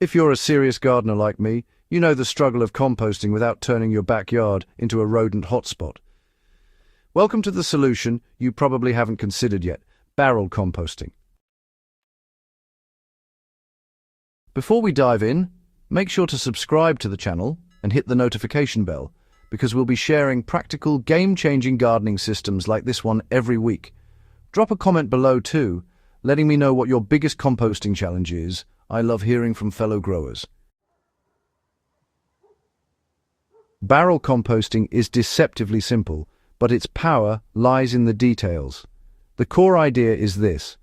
If you're a serious gardener like me, you know the struggle of composting without turning your backyard into a rodent hotspot. Welcome to the solution you probably haven't considered yet: barrel composting. Before we dive in, make sure to subscribe to the channel and hit the notification bell, because we'll be sharing practical, game-changing gardening systems like this one every week. Drop a comment below too, letting me know what your biggest composting challenge is. I love hearing from fellow growers. Barrel composting is deceptively simple, but its power lies in the details. The core idea is this: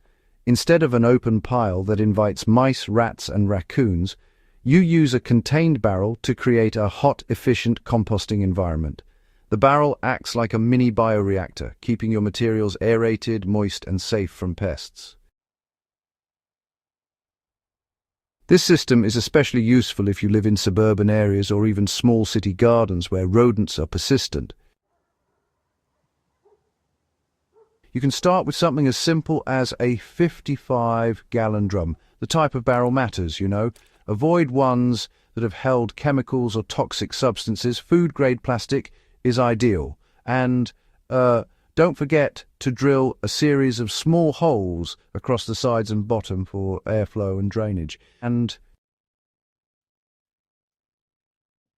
instead of an open pile that invites mice, rats, and raccoons, you use a contained barrel to create a hot, efficient composting environment. The barrel acts like a mini bioreactor, keeping your materials aerated, moist, and safe from pests. This system is especially useful if you live in suburban areas or even small city gardens where rodents are persistent. You can start with something as simple as a 55-gallon drum. The type of barrel matters, you know. Avoid ones that have held chemicals or toxic substances. Food-grade plastic is ideal. And don't forget to drill a series of small holes across the sides and bottom for airflow and drainage. And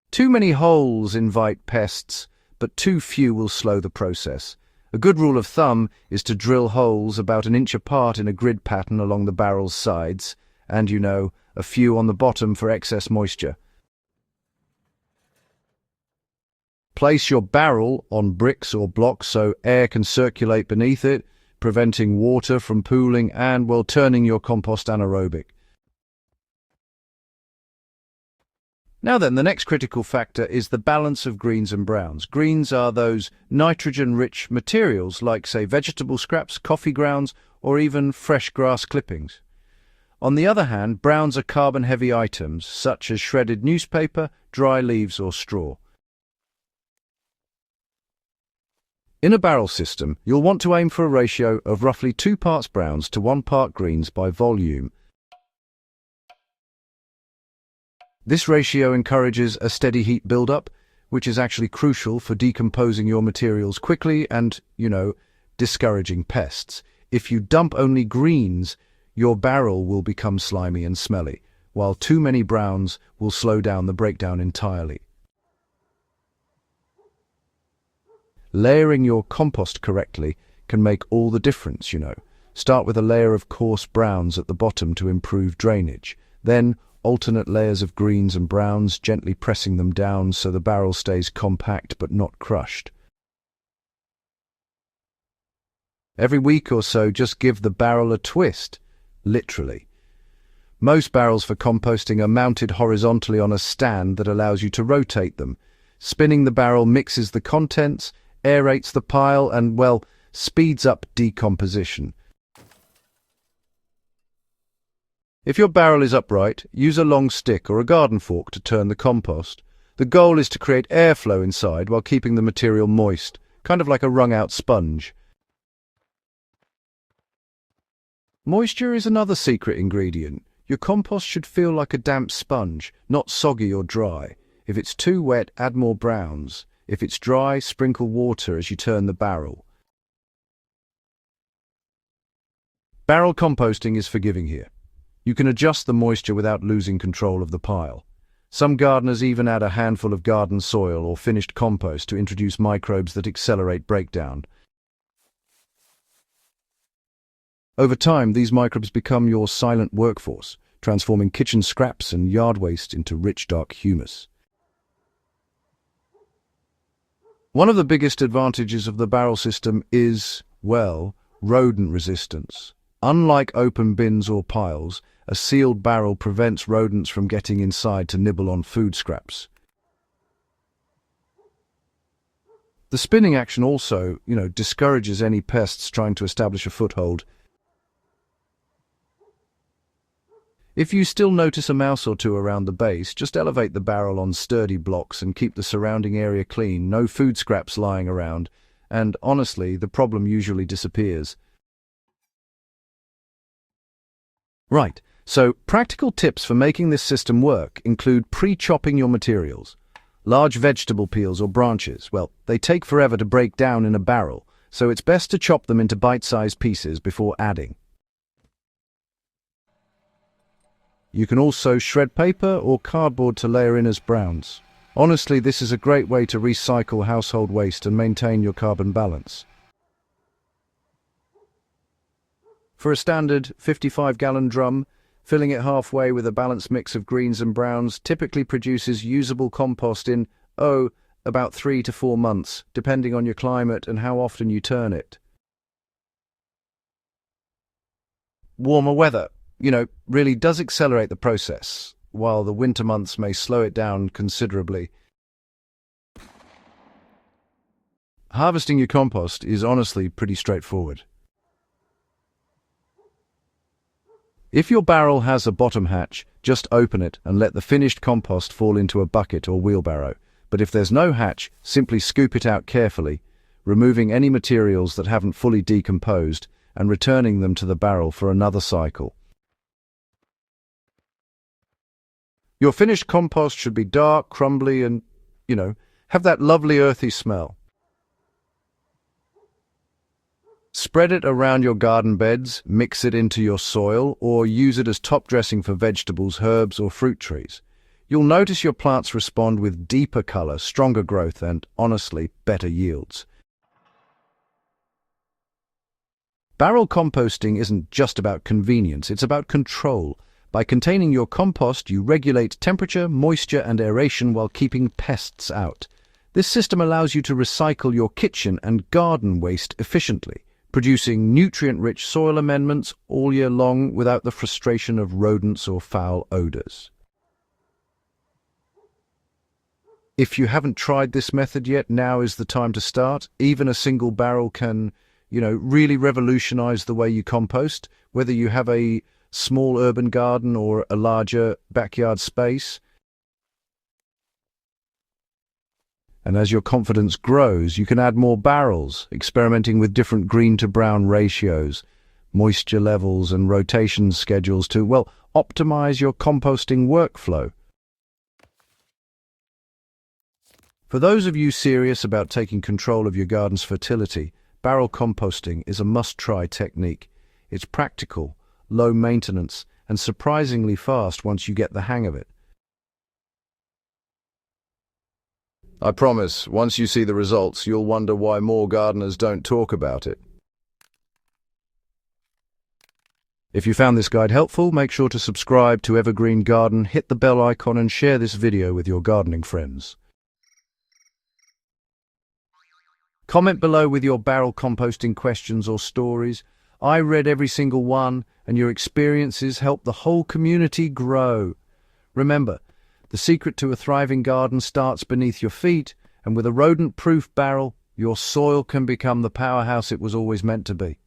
too many holes invite pests, but too few will slow the process. A good rule of thumb is to drill holes about 1 inch apart in a grid pattern along the barrel's sides, and, you know, a few on the bottom for excess moisture. Place your barrel on bricks or blocks so air can circulate beneath it, preventing water from pooling and, well, turning your compost anaerobic. Now then, the next critical factor is the balance of greens and browns. Greens are those nitrogen-rich materials like, say, vegetable scraps, coffee grounds, or even fresh grass clippings. On the other hand, browns are carbon-heavy items, such as shredded newspaper, dry leaves, or straw. In a barrel system, you'll want to aim for a ratio of roughly 2 parts browns to 1 part greens by volume. This ratio encourages a steady heat buildup, which is actually crucial for decomposing your materials quickly and, you know, discouraging pests. If you dump only greens, your barrel will become slimy and smelly, while too many browns will slow down the breakdown entirely. Layering your compost correctly can make all the difference, you know. Start with a layer of coarse browns at the bottom to improve drainage. Then alternate layers of greens and browns, gently pressing them down so the barrel stays compact but not crushed. Every week or so, just give the barrel a twist, literally. Most barrels for composting are mounted horizontally on a stand that allows you to rotate them. Spinning the barrel mixes the contents, aerates the pile, and, well, speeds up decomposition. If your barrel is upright, use a long stick or a garden fork to turn the compost. The goal is to create airflow inside while keeping the material moist, kind of like a wrung-out sponge. Moisture is another secret ingredient. Your compost should feel like a damp sponge, not soggy or dry. If it's too wet, add more browns. If it's dry, sprinkle water as you turn the barrel. Barrel composting is forgiving here. You can adjust the moisture without losing control of the pile. Some gardeners even add a handful of garden soil or finished compost to introduce microbes that accelerate breakdown. Over time, these microbes become your silent workforce, transforming kitchen scraps and yard waste into rich, dark humus. One of the biggest advantages of the barrel system is, well, rodent resistance. Unlike open bins or piles, a sealed barrel prevents rodents from getting inside to nibble on food scraps. The spinning action also, discourages any pests trying to establish a foothold. If you still notice a mouse or two around the base, just elevate the barrel on sturdy blocks and keep the surrounding area clean. No food scraps lying around, and honestly, the problem usually disappears. Right, So, practical tips for making this system work include pre-chopping your materials. Large vegetable peels or branches, well, they take forever to break down in a barrel, so it's best to chop them into bite-sized pieces before adding. You can also shred paper or cardboard to layer in as browns. Honestly, this is a great way to recycle household waste and maintain your carbon balance. For a standard 55-gallon drum, filling it halfway with a balanced mix of greens and browns typically produces usable compost in, about 3 to 4 months, depending on your climate and how often you turn it. Warmer weather, really does accelerate the process, while the winter months may slow it down considerably. Harvesting your compost is honestly pretty straightforward. If your barrel has a bottom hatch, just open it and let the finished compost fall into a bucket or wheelbarrow. But if there's no hatch, simply scoop it out carefully, removing any materials that haven't fully decomposed and returning them to the barrel for another cycle. Your finished compost should be dark, crumbly, and, have that lovely earthy smell. Spread it around your garden beds, mix it into your soil, or use it as top dressing for vegetables, herbs, or fruit trees. You'll notice your plants respond with deeper color, stronger growth, and, honestly, better yields. Barrel composting isn't just about convenience, it's about control. By containing your compost, you regulate temperature, moisture, and aeration while keeping pests out. This system allows you to recycle your kitchen and garden waste efficiently, producing nutrient-rich soil amendments all year long without the frustration of rodents or foul odors. If you haven't tried this method yet, now is the time to start. Even a single barrel can, really revolutionize the way you compost, whether you have a small urban garden or a larger backyard space. And as your confidence grows, you can add more barrels, experimenting with different green to brown ratios, moisture levels, and rotation schedules to, optimize your composting workflow. For those of you serious about taking control of your garden's fertility, barrel composting is a must-try technique. It's practical, low maintenance, and surprisingly fast once you get the hang of it. I promise, once you see the results, you'll wonder why more gardeners don't talk about it. If you found this guide helpful, make sure to subscribe to Evergreen Garden, hit the bell icon, and share this video with your gardening friends. Comment below with your barrel composting questions or stories. I read every single one, and your experiences help the whole community grow. Remember, the secret to a thriving garden starts beneath your feet, and with a rodent-proof barrel, your soil can become the powerhouse it was always meant to be.